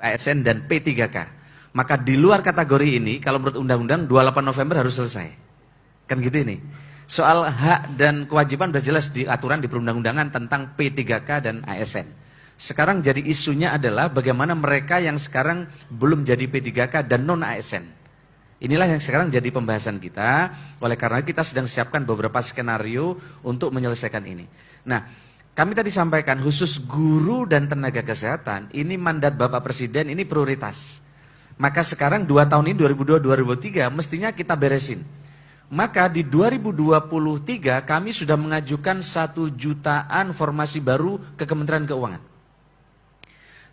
ASN dan P3K. Maka di luar kategori ini, kalau menurut undang-undang 28 November harus selesai. Kan gitu ini. Soal hak dan kewajiban sudah jelas di aturan di perundang-undangan tentang P3K dan ASN. Sekarang jadi isunya adalah bagaimana mereka yang sekarang belum jadi P3K dan non-ASN. Inilah yang sekarang jadi pembahasan kita. Oleh karena kita sedang siapkan beberapa skenario untuk menyelesaikan ini. Nah, kami tadi sampaikan khusus guru dan tenaga kesehatan, ini mandat Bapak Presiden, ini prioritas. Maka sekarang 2 tahun ini 2002-2003 mestinya kita beresin. Maka di 2023 kami sudah mengajukan 1 jutaan formasi baru ke Kementerian Keuangan.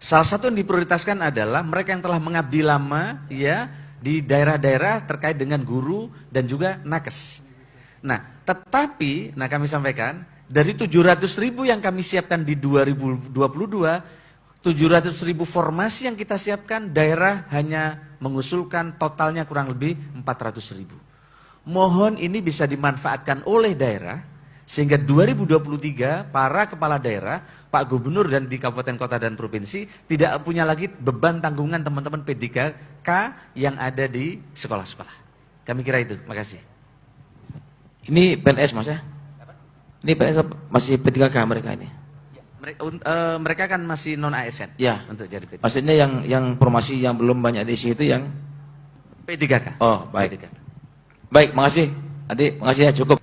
Salah satu yang diprioritaskan adalah mereka yang telah mengabdi lama ya di daerah-daerah terkait dengan guru dan juga nakes. Nah, tetapi kami sampaikan dari 700.000 yang kami siapkan di 2022, 700.000 formasi yang kita siapkan, daerah hanya mengusulkan totalnya kurang lebih 400.000. Mohon ini bisa dimanfaatkan oleh daerah, sehingga 2023 para kepala daerah, Pak Gubernur dan di kabupaten, kota, dan provinsi tidak punya lagi beban tanggungan teman-teman P3K yang ada di sekolah-sekolah. Kami kira itu, makasih. Ini PNS Mas ya? Ini PNS masih P3K mereka ini? Mereka kan masih non-ASN ya, untuk jadi P3K. Maksudnya yang formasi yang belum banyak diisi itu yang P3K. Oh, baik. P3K. Baik, makasih. Adik, makasih ya, cukup.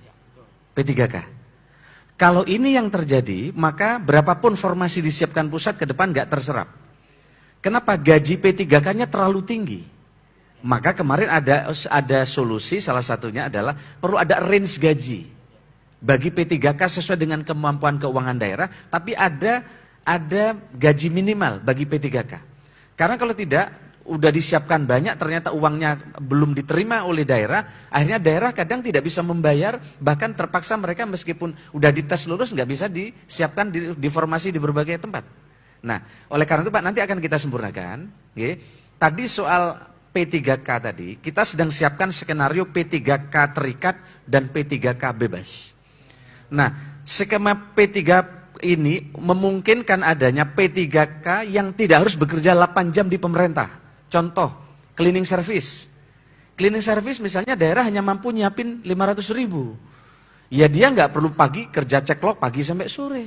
P3K. Kalau ini yang terjadi, maka berapapun formasi disiapkan pusat ke depan nggak terserap. Kenapa? Gaji P3K-nya terlalu tinggi. Maka kemarin ada solusi, salah satunya adalah perlu ada range gaji bagi P3K sesuai dengan kemampuan keuangan daerah, tapi ada gaji minimal bagi P3K. Karena kalau tidak, udah disiapkan banyak, ternyata uangnya belum diterima oleh daerah, akhirnya daerah kadang tidak bisa membayar, bahkan terpaksa mereka meskipun udah dites lulus nggak bisa disiapkan di formasi di berbagai tempat. Nah, oleh karena itu Pak, nanti akan kita sempurnakan. Tadi soal P3K tadi, kita sedang siapkan skenario P3K terikat dan P3K bebas. Nah, skema P3 ini memungkinkan adanya P3K yang tidak harus bekerja 8 jam di pemerintah. Contoh, cleaning service. Cleaning service misalnya daerah hanya mampu nyiapin 500.000. Ya dia nggak perlu pagi kerja ceklok pagi sampai sore.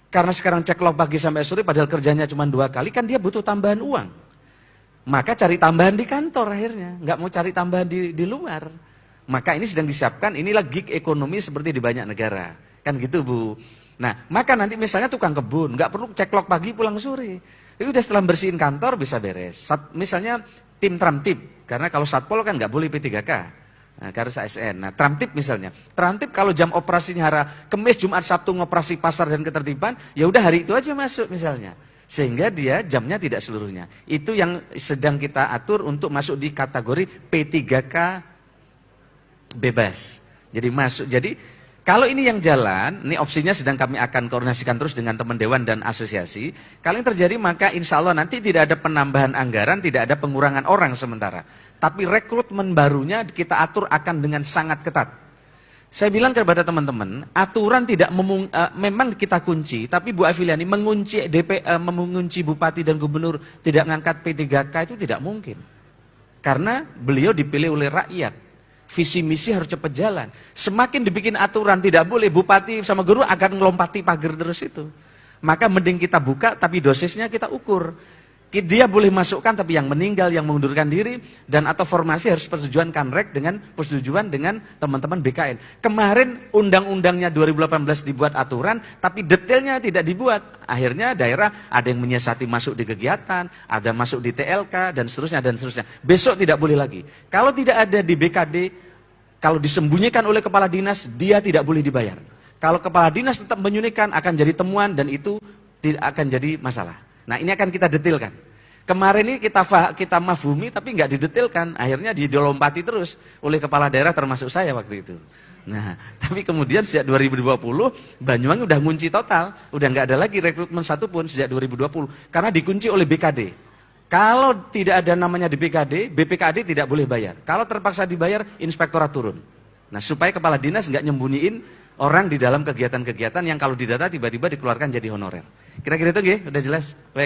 Karena sekarang ceklok pagi sampai sore padahal kerjanya cuma 2 kali, kan dia butuh tambahan uang. Maka cari tambahan di kantor akhirnya, nggak mau cari tambahan di luar. Maka ini sedang disiapkan, inilah gig ekonomi seperti di banyak negara. Kan gitu Bu. Nah, maka nanti misalnya tukang kebun, nggak perlu ceklok pagi pulang sore. Itu udah setelah bersihin kantor bisa beres. Misalnya tim Tramtip, karena kalau Satpol kan nggak boleh P3K. Nah, harus ASN. Nah, Tramtip misalnya. Tramtip kalau jam operasinya hari Kamis, Jumat, Sabtu ngoperasi pasar dan ketertiban, ya udah hari itu aja masuk misalnya. Sehingga dia jamnya tidak seluruhnya. Itu yang sedang kita atur untuk masuk di kategori P3K bebas. Jadi masuk. Jadi kalau ini yang jalan, ini opsinya sedang kami akan koordinasikan terus dengan teman dewan dan asosiasi. Kalau yang terjadi maka insya Allah nanti tidak ada penambahan anggaran, tidak ada pengurangan orang sementara. Tapi rekrutmen barunya kita atur akan dengan sangat ketat. Saya bilang kepada teman-teman, aturan tidak memang kita kunci, tapi Bu Afiliani mengunci bupati dan gubernur tidak ngangkat P3K itu tidak mungkin. Karena beliau dipilih oleh rakyat. Visi misi harus cepat jalan. Semakin dibikin aturan tidak boleh, bupati sama guru akan ngelompati pagar terus itu. Maka mending kita buka tapi dosisnya kita ukur. Dia boleh masukkan tapi yang meninggal, yang mengundurkan diri, dan atau formasi harus persetujuan Kanrek dengan persetujuan dengan teman-teman BKN. Kemarin undang-undangnya 2018 dibuat aturan, tapi detailnya tidak dibuat. Akhirnya daerah ada yang menyiasati masuk di kegiatan, ada masuk di TLK, dan seterusnya, dan seterusnya. Besok tidak boleh lagi. Kalau tidak ada di BKD, kalau disembunyikan oleh kepala dinas, dia tidak boleh dibayar. Kalau kepala dinas tetap menyunyikan, akan jadi temuan, dan itu tidak akan jadi masalah. Nah, ini akan kita detailkan. Kemarin ini kita mafhumi tapi nggak didetailkan. Akhirnya dilompati terus oleh kepala daerah termasuk saya waktu itu. Nah, tapi kemudian sejak 2020 Banyuwangi udah ngunci total. Udah nggak ada lagi rekrutmen satu pun sejak 2020. Karena dikunci oleh BKD. Kalau tidak ada namanya di BKD, BPKD tidak boleh bayar. Kalau terpaksa dibayar, inspektorat turun. Nah, supaya kepala dinas nggak nyembunyiin orang di dalam kegiatan-kegiatan yang kalau didata tiba-tiba dikeluarkan jadi honorer. Kira-kira itu nggih, udah jelas? Baik.